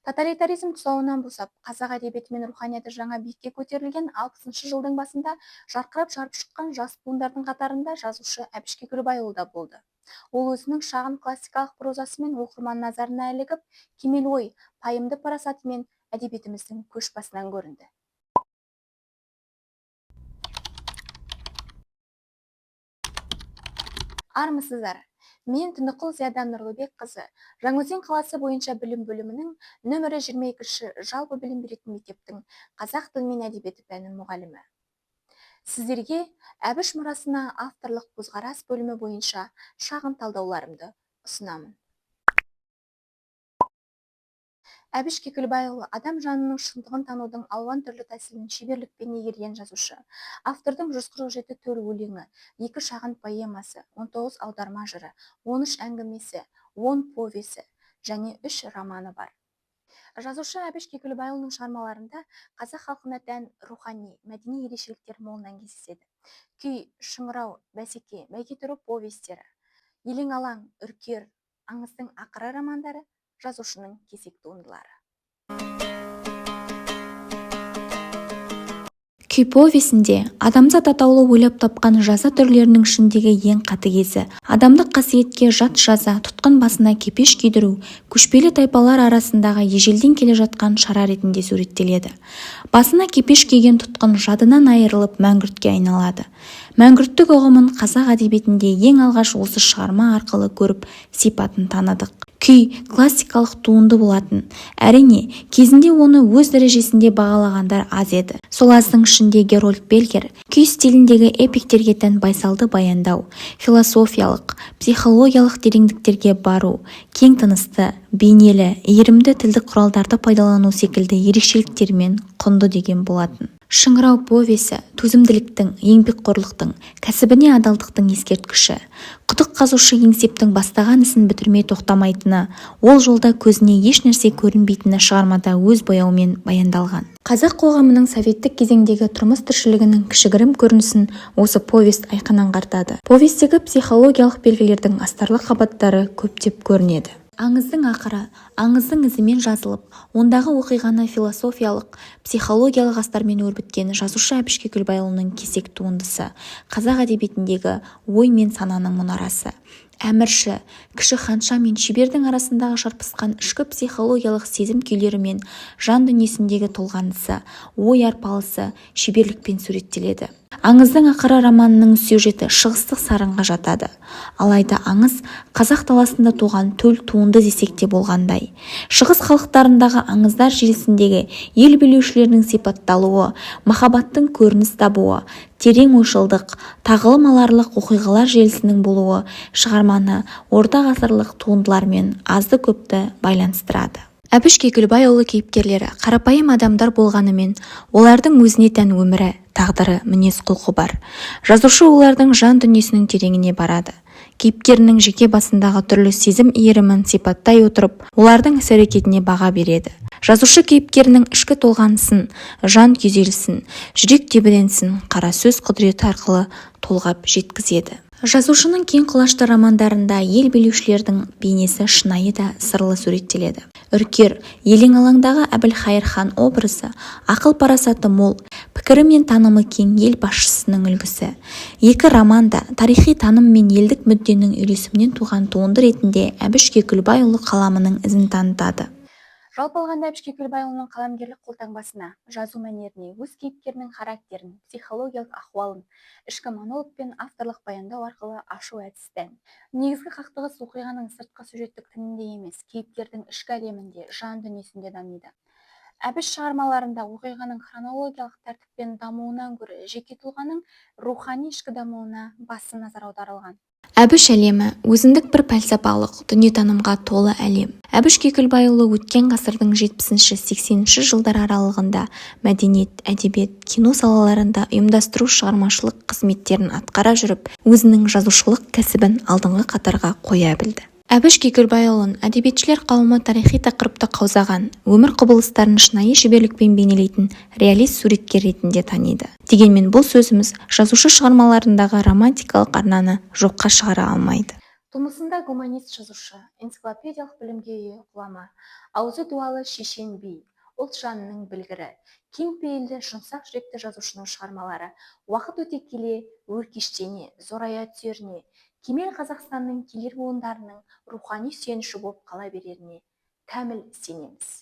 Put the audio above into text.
Тоталитаризм тұсауынан босап, қазақ әдебиеті мен руханияты жаңа биікке көтерілген 60 жылдың басында жарқырап жарып шыққан жас буындардың қатарында жазушы Әбіш Кекілбайұлы да болды. Ол өзінің шағын классикалық прозасымен оқырман назарына ілігіп, кемел ой, пайымды парасатымен әдебиетіміздің көшбасынан көрінді. Армысыздар. Мен Түнікұл Зияда Нұрлыбекқызы, Жаңаөзен қаласы бойынша білім бөлімінің нөмірі 22-ші жалпы білім беретін мектептің қазақ тілі мен әдебиеті пәнінің мұғалімі. Сіздерге Әбіш мұрасына авторлық көзқарас бөлімі бойынша шағын талдауларымды ұсынамын. Әбіш Кекілбайұлы адам жанының шындығын танудың алуан түрлі тәсілін шеберлікпен игерген жазушы. Автордың 147 төл өлеңі, 2 шағын поэмасы, 19 аударма жыры, 13 әңгімесі, 10 повесі және 3 романы бар. Жазушы Әбіш Кекілбайұлының шығармаларында қазақ халқына тән рухани, мәдени ерекшеліктер молынан кездеседі. Күй, шыңырау, бәсеке, бәйге түрі повестері, елең алаң, үркер, аңыздың ақыры романдары жазушының кезек туындылары. Күй повесінде адамзат атаулы ойлап тапқан жаза түрлерінің ішіндегі ең қатыгезі, адамдық қасиетке жат жаза, тұтқын басына кепеш күйдіру, көшпелі тайпалар арасындағы ежелден келе жатқан шара ретінде суреттеледі. Басына кепеш киген тұтқын жадынан айырылып мәңгүртке айналады. Мәңгүрттік ұғымын қазақ әдебиетінде ең алғаш осы шығарма арқылы көріп, сипатын таныдық. Күй классикалық туынды болатын. Әрине, кезінде оны өз дәрежесінде бағалағандар аз еді. Сол аздың ішінде Герольд Бельгер күй стиліндегі эпиктерге тән байсалды баяндау, философиялық, психологиялық тереңдіктерге бару, кең тынысты, бейнелі, иірімді тілдік құралдарды пайдалану секілді ерекшеліктермен құнды деген болатын. Шыңырау повесі төзімділіктің, еңбекқорлықтың, кәсібіне адалдықтың ескерткіші. Құдық қазушы еңсептің бастаған ісін бітірмей тоқтамайтыны, ол жолда көзіне еш нәрсе көрінбейтіні шығармада өз бояуымен баяндалған. Қазақ қоғамының советтік кезеңдегі тұрмыс тіршілігінің кішігірім көрінісін осы повест айқын аңғартады. Повестегі психологиялық белгілердің астарлы қабаттары көптеп көрінеді. Аңыздың ақыры, аңыздың ізімен жазылып, ондағы оқиғаны философиялық, психологиялық астармен өрбіткен жазушы Әбіш Кекілбайұлының кесек туындысы, қазақ әдебиетіндегі ой мен сананың мұнарасы. Әмірші, кіші ханша мен шебердің арасындағы шарпысқан ішкі психологиялық сезім күйлері мен жан дүниесіндегі толғанысы, ой арпалысы шеберлікпен суреттеледі. Аңыздың ақыры романының сюжеті шығыстық сарынға жатады. Алайда аңыз қазақ даласында туған төл туынды десек те болғандай. Шығыс халықтарындағы аңыздар желісіндегі ел билеушілерінің сипатталуы, махаббаттың көрініс табуы, терең ойшылдық, тағылым аларлық оқиғалар желісінің болуы шығарманы орта ғасырлық туындылармен азды көпті байланыстырады. Әбіш Кекілбайұлы кейіпкерлері қарапайым адамдар болғанымен, олардың өзіне тән өмірі, тағдыры, мінез-құлқы бар. Жазушы олардың жан дүниесінің тереңіне барады. Кейіпкерінің жеке басындағы түрлі сезім иірімін сипаттай отырып, олардың іс-әрекетіне баға береді. Жазушы кейіпкерінің ішкі толғанысын, жан күйзелісін, жүрек тебіренісін қара сөз құдіреті арқылы толғап жеткізеді. Жазушының кең құлашты романдарында ел билеушілердің бейнесі шынайы да сырлы суреттеледі. Үркер, елең алаңдағы Әбілхайыр хан образы, ақыл-парасаты мол, пікірі мен танымы кең ел басшысының үлгісі. Екі роман да тарихи таным мен елдік мүдденің үйлесімінен туған туынды ретінде Әбіш Кекілбайұлы қаламының ізін танытады. Жалпы алғанда Әбіш Кекілбайұлының қаламгерлік қолтаңбасына, жазу мәнеріне, өз кейіпкерінің характерін, психологиялық ахуалын, ішкі монолог пен авторлық баяндау арқылы ашу әдісі тән. Негізгі қақтығыс оқиғаның сыртқы сюжеттік тінінде емес, кейіпкердің ішкі әлемінде, жан дүниесінде дамиды. Әбіш шығармаларында оқиғаның хронологиялық тәртіппен дамуынан гөрі жеке тұлғаның рухани ішкі дамуына басты назар аударылған. Әбіш әлемі өзіндік бір пәлсапалық, дүниетанымға толы әлем. Әбіш Кекілбайұлы өткен ғасырдың 70-80 жылдар аралығында мәдениет, әдебиет, кино салаларында ұйымдастыру шығармашылық қызметтерін атқара жүріп, өзінің жазушылық кәсібін алдыңғы қатарға қоя білді. Әбіш Кекілбайұлын әдебиетшілер қауымы тарихи тақырыпты қаузаған, өмір құбылыстарын шынайы шеберлікпен бейнелейтін реалист суреткер ретінде таниды. Дегенмен бұл сөзіміз жазушы шығармаларындағы романтикалық арнаны жоққа шығара алмайды. Тумысында гуманист жазушы, энциклопедиялық білімге ие ғұлама, аузы дуалы шешен би, ұлт жанының білгірі, кең пейілді жұмсақ жүректі жазушының шығармалары уақыт өте келе өркештене, зорая түсеріне, кемел Қазақстанның келер буындарының рухани сүйеніші болып қала береріне кәміл сенеміз.